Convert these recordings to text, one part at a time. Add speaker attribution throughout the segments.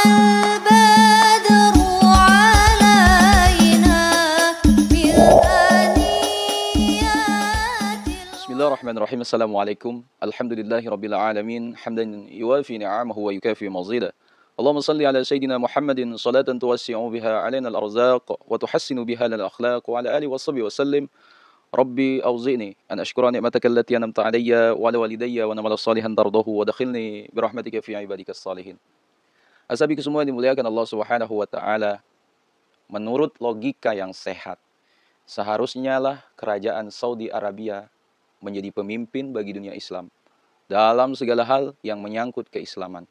Speaker 1: البدر علينا من ثنيات
Speaker 2: Bismillahirrahmanirrahim. Assalamualaikum. Alhamdulillahirabbil alamin. Hamdan yuwafi ni'amahu wa yukafi mazida. Allahumma salli ala sayyidina Muhammadin salatan tuwassi'u biha alaina al-arzaq wa tuhassinu biha lana al-akhlaq wa ala alihi washabihi wasallim. Rabbi awzi'ni an ashkura ni'mataka allati an'amta alayya wa ala walidayya wa na'mal salihan tardahu wa dakhilni bi rahmatika fi ibadika salihin. Asabiku semua dimuliakan Allah Subhanahu wa taala. Menurut logika yang sehat, seharusnya lah kerajaan Saudi Arabia menjadi pemimpin bagi dunia Islam dalam segala hal yang menyangkut keislaman.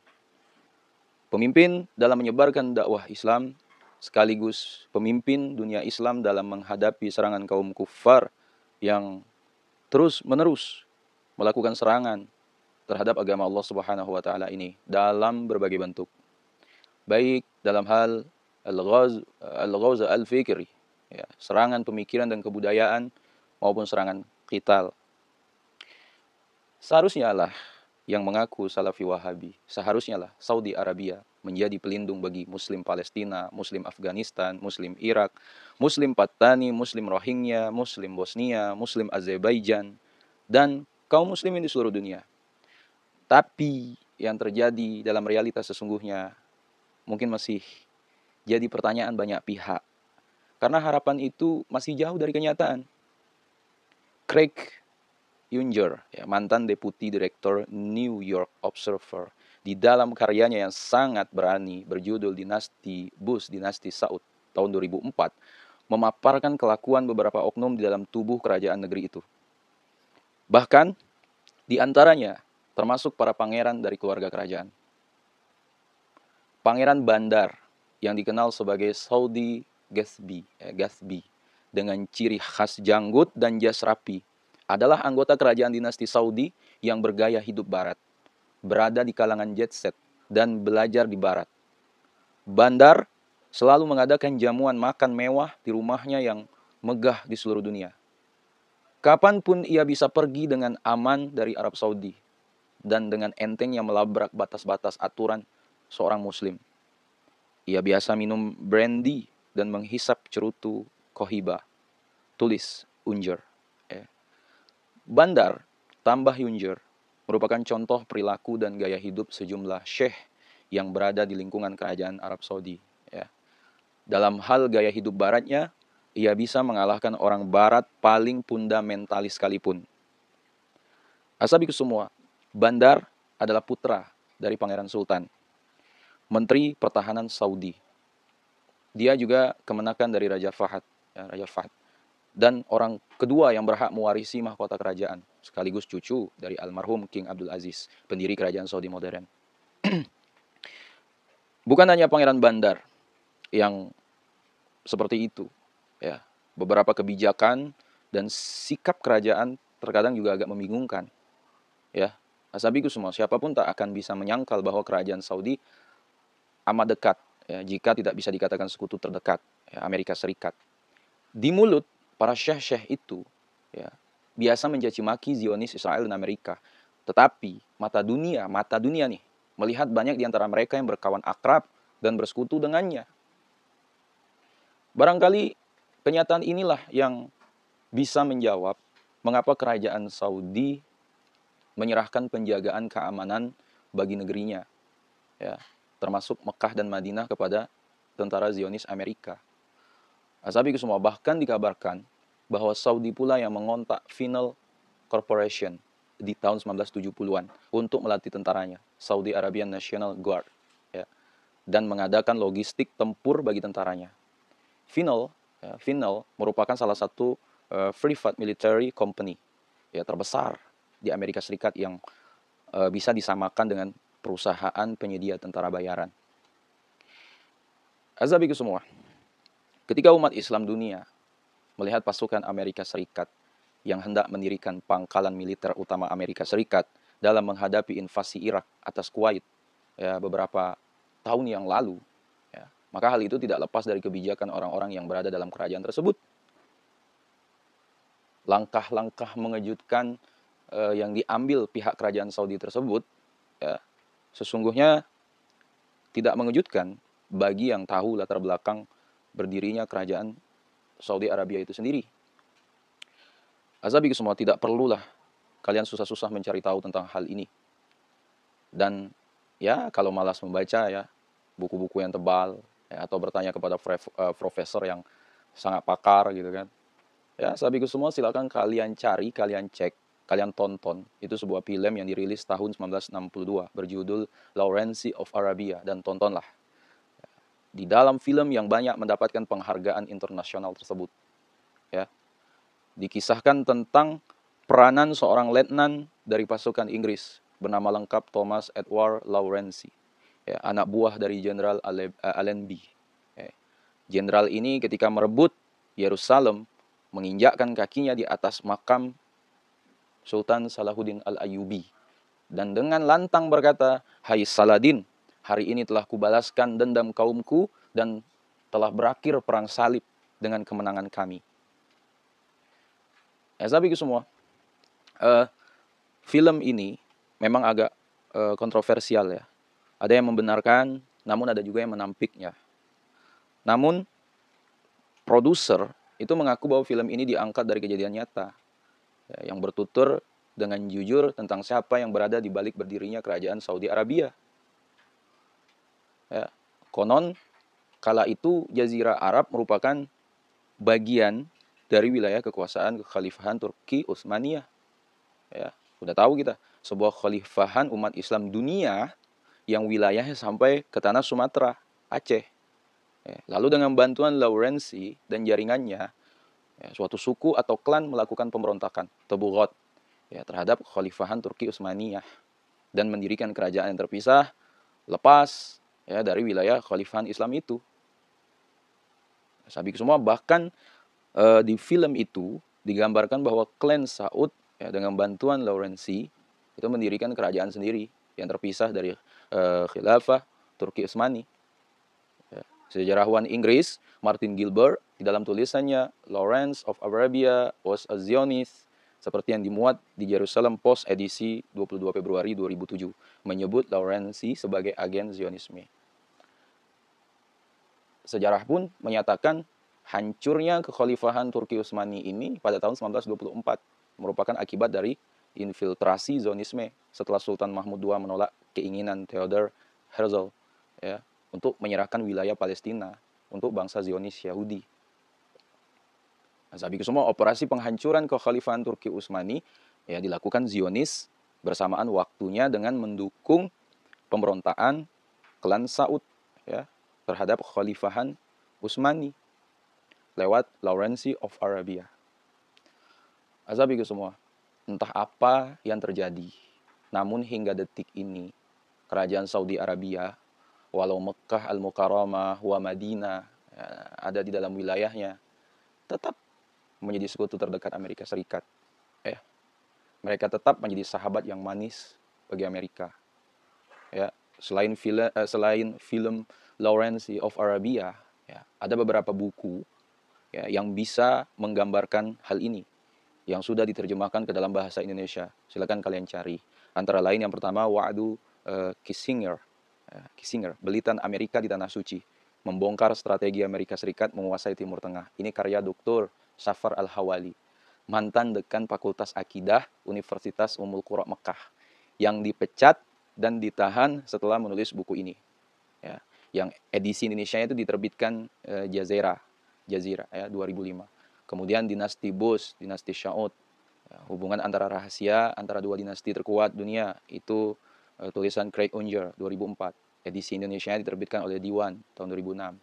Speaker 2: Pemimpin dalam menyebarkan dakwah Islam, sekaligus pemimpin dunia Islam dalam menghadapi serangan kaum kufar yang terus-menerus melakukan serangan terhadap agama Allah Subhanahu wa taala ini dalam berbagai bentuk. Baik dalam hal al-ghaz al-fikri, ya, serangan pemikiran dan kebudayaan maupun serangan qital. Seharusnya lah yang mengaku Salafi Wahabi, seharusnya lah Saudi Arabia menjadi pelindung bagi Muslim Palestina, Muslim Afghanistan, Muslim Irak, Muslim Patani, Muslim Rohingya, Muslim Bosnia, Muslim Azerbaijan, dan kaum muslimin di seluruh dunia. Tapi yang terjadi dalam realitas sesungguhnya mungkin masih jadi pertanyaan banyak pihak. Karena harapan itu masih jauh dari kenyataan. Craig Unger, ya, mantan Deputi Direktur New York Observer, di dalam karyanya yang sangat berani berjudul Dinasti Bush, Dinasti Saud tahun 2004, memaparkan kelakuan beberapa oknum di dalam tubuh kerajaan negeri itu. Bahkan, di antaranya termasuk para pangeran dari keluarga kerajaan. Pangeran Bandar, yang dikenal sebagai Saudi Gatsby, dengan ciri khas janggut dan jas rapi, adalah anggota kerajaan dinasti Saudi yang bergaya hidup barat, berada di kalangan jet set, dan belajar di barat. Bandar selalu mengadakan jamuan makan mewah di rumahnya yang megah di seluruh dunia. Kapanpun ia bisa pergi dengan aman dari Arab Saudi, dan dengan entengnya melabrak batas-batas aturan seorang muslim. Ia biasa minum brandy dan menghisap cerutu Cohiba, tulis Unger. Bandar, tambah Unger, merupakan contoh perilaku dan gaya hidup sejumlah syekh yang berada di lingkungan kerajaan Arab Saudi. Ya. Dalam hal gaya hidup baratnya, ia bisa mengalahkan orang barat paling fundamentalis sekalipun. Asabiku semua, Bandar adalah putra dari Pangeran Sultan, Menteri Pertahanan Saudi. Dia juga kemenakan dari Raja Fahd, Raja Fahd, dan orang kedua yang berhak mewarisi mahkota kerajaan, sekaligus cucu dari almarhum King Abdul Aziz, pendiri kerajaan Saudi modern. Bukan hanya Pangeran Bandar yang seperti itu, ya. Beberapa kebijakan dan sikap kerajaan terkadang juga agak membingungkan, ya. Asabiku semua, siapapun tak akan bisa menyangkal bahwa kerajaan Saudi amat dekat, ya, jika tidak bisa dikatakan sekutu terdekat, ya, Amerika Serikat. Di mulut para syekh-syekh itu, ya, biasa mencaci maki Zionis Israel dan Amerika. Tetapi mata dunia nih, melihat banyak di antara mereka yang berkawan akrab dan bersekutu dengannya. Barangkali kenyataan inilah yang bisa menjawab mengapa kerajaan Saudi menyerahkan penjagaan keamanan bagi negerinya, ya, termasuk Mekah dan Madinah kepada tentara Zionis Amerika. Asabiku semua, bahkan dikabarkan bahwa Saudi pula yang mengontak Final Corporation di tahun 1970-an untuk melatih tentaranya, Saudi Arabian National Guard, ya, dan mengadakan logistik tempur bagi tentaranya. Final merupakan salah satu private military company, ya, terbesar di Amerika Serikat yang bisa disamakan dengan perusahaan penyedia tentara bayaran. Azabiku semua, ketika umat Islam dunia melihat pasukan Amerika Serikat yang hendak mendirikan pangkalan militer utama Amerika Serikat dalam menghadapi invasi Irak atas Kuwait, ya, beberapa tahun yang lalu, ya, maka hal itu tidak lepas dari kebijakan orang-orang yang berada dalam kerajaan tersebut. Langkah-langkah mengejutkan yang diambil pihak kerajaan Saudi tersebut, ya, sesungguhnya tidak mengejutkan bagi yang tahu latar belakang berdirinya kerajaan Saudi Arabia itu sendiri. Azabi semua, tidak perlulah kalian susah-susah mencari tahu tentang hal ini. Dan ya kalau malas membaca ya buku-buku yang tebal ya, atau bertanya kepada profesor yang sangat pakar gitu kan. Ya, sahabatku semua, silakan kalian cari, kalian cek, kalian tonton. Itu sebuah film yang dirilis tahun 1962 berjudul Lawrence of Arabia, dan tontonlah. Di dalam film yang banyak mendapatkan penghargaan internasional tersebut, ya, dikisahkan tentang peranan seorang letnan dari pasukan Inggris bernama lengkap Thomas Edward Lawrence, ya, anak buah dari Jenderal Allenby. Ya. Jenderal ini ketika merebut Yerusalem menginjakkan kakinya di atas makam Sultan Salahuddin Al-Ayyubi dan dengan lantang berkata, "Hai Saladin, hari ini telah kubalaskan dendam kaumku dan telah berakhir perang salib dengan kemenangan kami." Ya, sahabatku semua, film ini memang agak kontroversial ya. Ada yang membenarkan, namun ada juga yang menampiknya. Namun produser itu mengaku bahwa film ini diangkat dari kejadian nyata, ya, yang bertutur dengan jujur tentang siapa yang berada di balik berdirinya kerajaan Saudi Arabia. Ya, konon kala itu Jazirah Arab merupakan bagian dari wilayah kekuasaan kekhalifahan Turki Utsmaniyah. Ya, sudah tahu kita, sebuah kekhalifahan umat Islam dunia yang wilayahnya sampai ke tanah Sumatera, Aceh. Ya, lalu dengan bantuan Lawrence dan jaringannya, ya, suatu suku atau klan melakukan pemberontakan, Tobughat, ya, terhadap kekhalifahan Turki Utsmaniyah dan mendirikan kerajaan yang terpisah lepas ya dari wilayah kekhalifahan Islam itu. Sahabat semua, bahkan di film itu digambarkan bahwa klan Saud ya, dengan bantuan Lawrence itu mendirikan kerajaan sendiri yang terpisah dari khilafah Turki Utsmani. Ya. Sejarawan Inggris Martin Gilbert di dalam tulisannya Lawrence of Arabia was a Zionist, seperti yang dimuat di Jerusalem Post edisi 22 Februari 2007, menyebut Lawrence sebagai agen Zionisme. Sejarah pun menyatakan hancurnya kekhalifahan Turki Utsmani ini pada tahun 1924 merupakan akibat dari infiltrasi Zionisme setelah Sultan Mahmud II menolak keinginan Theodor Herzl ya, untuk menyerahkan wilayah Palestina untuk bangsa Zionis Yahudi. Nah, sahabatku semua, operasi penghancuran kekhalifahan Turki Utsmani ya dilakukan Zionis bersamaan waktunya dengan mendukung pemberontakan klan Saud ya terhadap kekhalifahan Utsmani lewat Lawrence of Arabia. Sahabatku semua, entah apa yang terjadi, namun hingga detik ini kerajaan Saudi Arabia, walau Mekah Al-Mukarramah wa Madinah ya, ada di dalam wilayahnya, tetap menjadi sekutu terdekat Amerika Serikat. Mereka tetap menjadi sahabat yang manis bagi Amerika. Ya, selain film Lawrence of Arabia, ya, ada beberapa buku ya, yang bisa menggambarkan hal ini, yang sudah diterjemahkan ke dalam bahasa Indonesia. Silakan kalian cari. Antara lain yang pertama, Wa'du Kissinger, Belitan Amerika di Tanah Suci, membongkar strategi Amerika Serikat menguasai Timur Tengah. Ini karya Dr. Safar Al-Hawali, mantan dekan Fakultas Akidah Universitas Ummul Qura Mekah, yang dipecat dan ditahan setelah menulis buku ini. Ya, yang edisi Indonesia itu diterbitkan Jazira ya 2005. Kemudian dinasti Bush, dinasti Saud, ya, hubungan antara rahasia antara dua dinasti terkuat dunia, itu tulisan Craig Unger 2004. Edisi Indonesia diterbitkan oleh Diwan tahun 2006.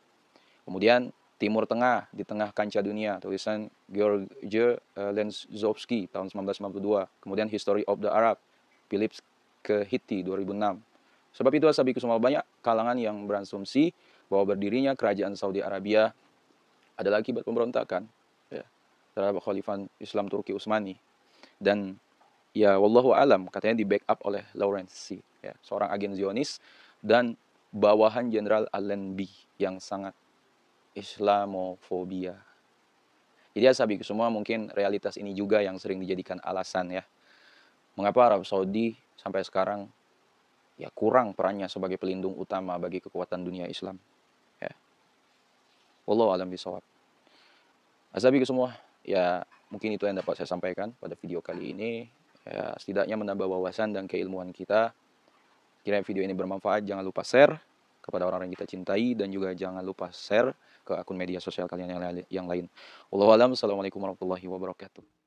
Speaker 2: Kemudian Timur Tengah di Tengah Kancah Dunia, tulisan George Lenzowski tahun 1992. Kemudian History of the Arab, Philips Kehitti 2006. Sebab itu sahabatku semua, banyak kalangan yang berasumsi bahwa berdirinya kerajaan Saudi Arabia adalah akibat pemberontakan ya, terhadap khalifah Islam Turki Utsmani. Dan ya wallahu alam, katanya di backup oleh Lawrence ya, seorang agen Zionis dan bawahan Jenderal Allenby yang sangat Islamofobia. Jadi sahabatku semua, mungkin realitas ini juga yang sering dijadikan alasan ya, mengapa Arab Saudi sampai sekarang ya kurang perannya sebagai pelindung utama bagi kekuatan dunia Islam. Ya. Wallahu a'lam bishawab. Azabi semua, ya mungkin itu yang dapat saya sampaikan pada video kali ini. Ya, setidaknya menambah wawasan dan keilmuan kita. Kira video ini bermanfaat, jangan lupa share kepada orang-orang yang kita cintai dan juga jangan lupa share ke akun media sosial kalian yang lain. Wallahu a'lam. Assalamualaikum warahmatullahi wabarakatuh.